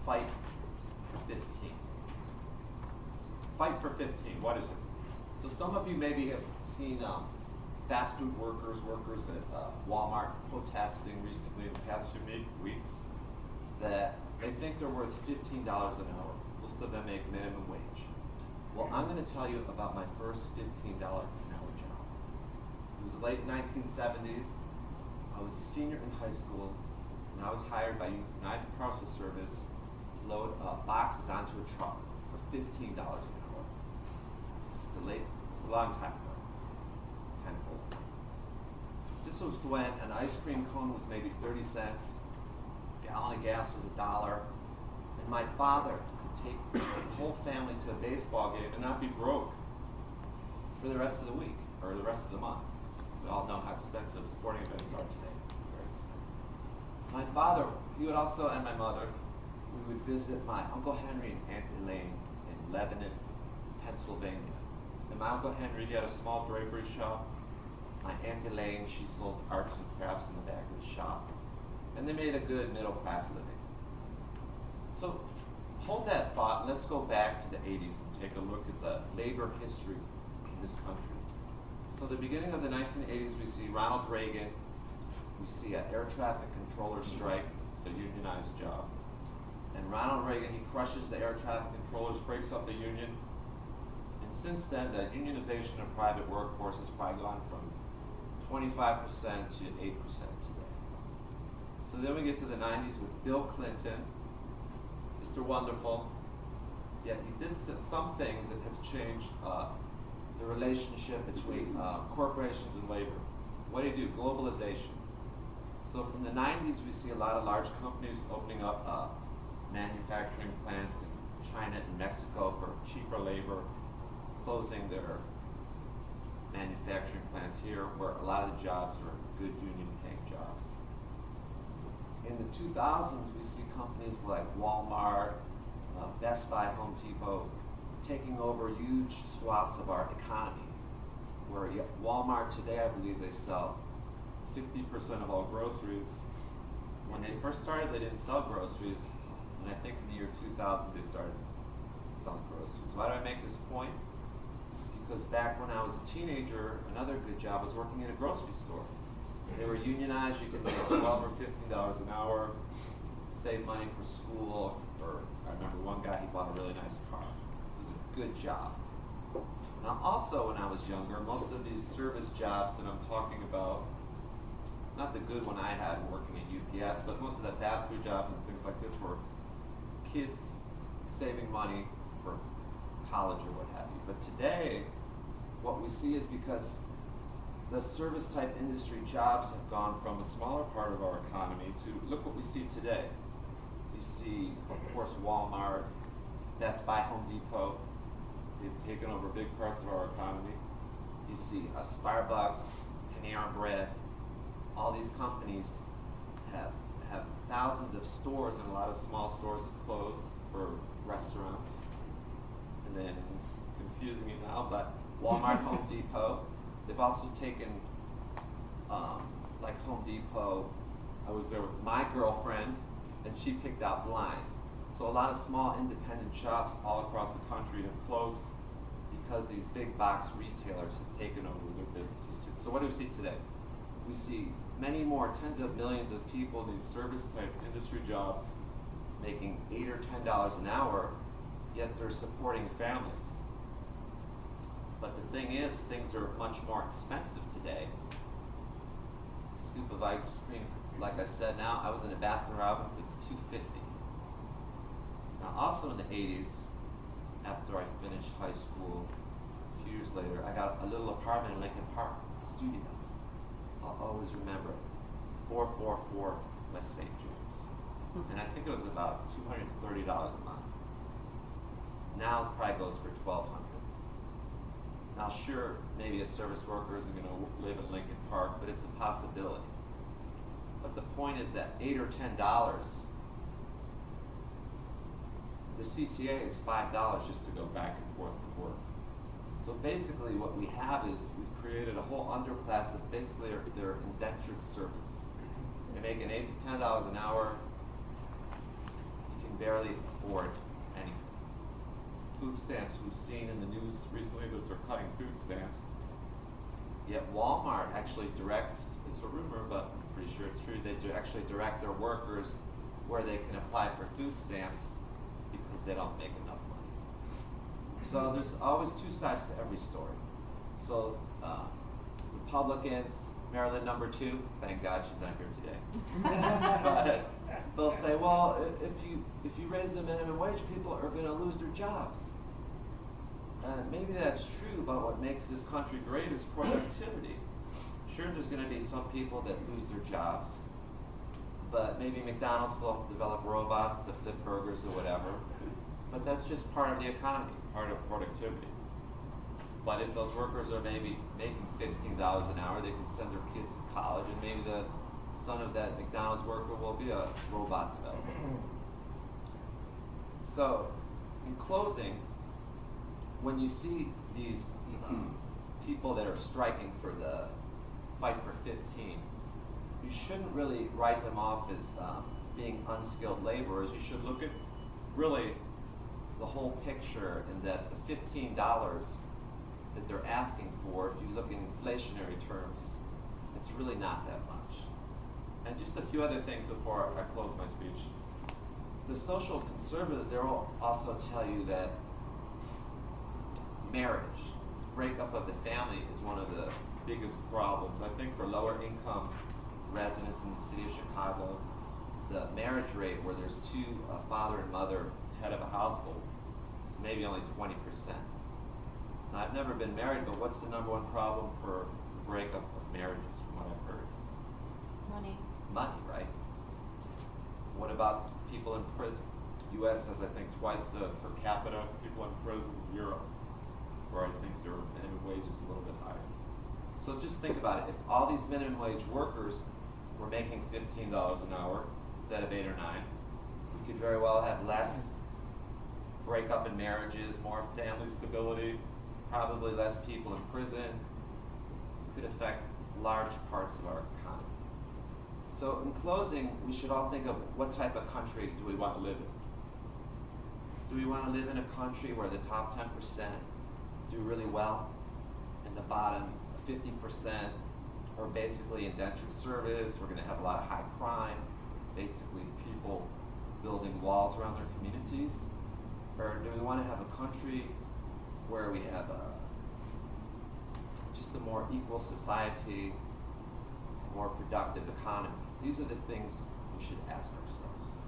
Fight for 15. Fight for 15, what is it? So some of you maybe have seen fast food workers at Walmart protesting recently in the past few weeks that they think they're worth $15 an hour. Most of them make minimum wage. Well, I'm going to tell you about my first $15 an hour job. It was the late 1970s. I was a senior in high school, and I was hired by United Parcel Service to load boxes onto a truck for $15 an hour. It's a long time ago. Kind of old. This was when an ice cream cone was maybe 30 cents, a gallon of gas was $1, and my father could take the whole family to a baseball game and not be broke for the rest of the week or the rest of the month. We all know how expensive sporting events are today. Very expensive. My father, he would also, and my mother, we would visit my Uncle Henry and Aunt Elaine in Lebanon, Pennsylvania. And my Uncle Henry, he had a small drapery shop. My Aunt Elaine, she sold arts and crafts in the back of the shop. And they made a good middle-class living. So hold that thought, and let's go back to the 80s and take a look at the labor history in this country. So the beginning of the 1980s, we see Ronald Reagan. We see an air traffic controller strike. It's a unionized job. And Ronald Reagan, he crushes the air traffic controllers, breaks up the union. And since then, the unionization of private workforce has probably gone from 25% to 8% today. So then we get to the 90s with Bill Clinton, Mr. Wonderful. Yet he did some things that have changed the relationship between corporations and labor. What did he do? Globalization. So from the 90s, we see a lot of large companies opening up manufacturing plants in China and Mexico for cheaper labor, closing their manufacturing plants here where a lot of the jobs are good union-paying jobs. In the 2000s, we see companies like Walmart, Best Buy, Home Depot, taking over huge swaths of our economy, where Walmart today, I believe they sell 50% of all groceries. When they first started, they didn't sell groceries, and I think in the year 2000, they started selling groceries. Why do I make this point? Because back when I was a teenager, another good job was working in a grocery store. They were unionized. You could make $12 or $15 an hour, save money for school, or I remember one guy, he bought a really nice car. It was a good job. Now also when I was younger, most of these service jobs that I'm talking about, not the good one I had working at UPS, but most of the fast food jobs and things like this were kids saving money for college or what have you. But today, what we see is because the service type industry jobs have gone from a smaller part of our economy to look what we see today. You see, of course, Walmart, Best Buy, Home Depot. They've taken over big parts of our economy. You see Starbucks, Panera Bread. All these companies have thousands of stores, and a lot of small stores have closed for restaurants. And then, confusing me now, but Walmart, Home Depot. They've also taken, like Home Depot, I was there with my girlfriend, and she picked out blinds. So a lot of small independent shops all across the country have closed because these big box retailers have taken over their businesses too. So what do we see today? We see many more, tens of millions of people in these service type industry jobs making $8 or $10 an hour, yet they're supporting families. But the thing is, things are much more expensive today. A scoop of ice cream, like I said, now I was in a Baskin Robbins, it's $2.50. Now also in the 80s, after I finished high school, a few years later, I got a little apartment in Lincoln Park, a studio. I'll always remember it. 444 West St. James. And I think it was about $230 a month. Now it probably goes for $1,200. Now sure, maybe a service worker isn't going to live in Lincoln Park, but it's a possibility. But the point is that $8 or $10, the CTA is $5 just to go back and forth to work. So basically what we have is we've created a whole underclass of basically they're indentured servants. They make an $8 to $10 an hour. You can barely afford anything. Food stamps, we've seen in the news recently that they're cutting food stamps. Yet Walmart actually directs, it's a rumor, but I'm pretty sure it's true, they actually direct their workers where they can apply for food stamps because they don't make enough money. So there's always two sides to every story. So Republicans, Maryland #2, thank God she's not here today. But they'll say, well, if you raise the minimum wage, people are going to lose their jobs. And maybe that's true, but what makes this country great is productivity. Sure, there's going to be some people that lose their jobs, but maybe McDonald's will develop robots to flip burgers or whatever. But that's just part of the economy, part of productivity. But if those workers are maybe making $15 an hour, they can send their kids to college, and maybe the son of that McDonald's worker will be a robot developer. So, in closing, when you see these people that are striking for the fight for 15, you shouldn't really write them off as being unskilled laborers. You should look at really the whole picture, and that the $15 that they're asking for, if you look in inflationary terms, it's really not that much. And just a few other things before I close my speech. The social conservatives, they will also tell you that marriage, breakup of the family, is one of the biggest problems. I think for lower income residents in the city of Chicago, the marriage rate where there's two, a father and mother, head of a household, is maybe only 20%. Now, I've never been married, but what's the #1 problem for breakup of marriages, from what I've heard? Money. It's money, right? What about people in prison? U.S. has, I think, twice the per capita people in prison in Europe, where I think their minimum wage is a little bit higher. So just think about it. If all these minimum wage workers were making $15 an hour instead of 8 or 9, we could very well have less breakup in marriages, more family stability, probably less people in prison. It could affect large parts of our economy. So in closing, we should all think of what type of country do we want to live in. Do we want to live in a country where the top 10% do really well, and the bottom 50% are basically indentured service? We're going to have a lot of high crime, basically people building walls around their communities? Or do we want to have a country where we have just a more equal society, a more productive economy? These are the things we should ask ourselves.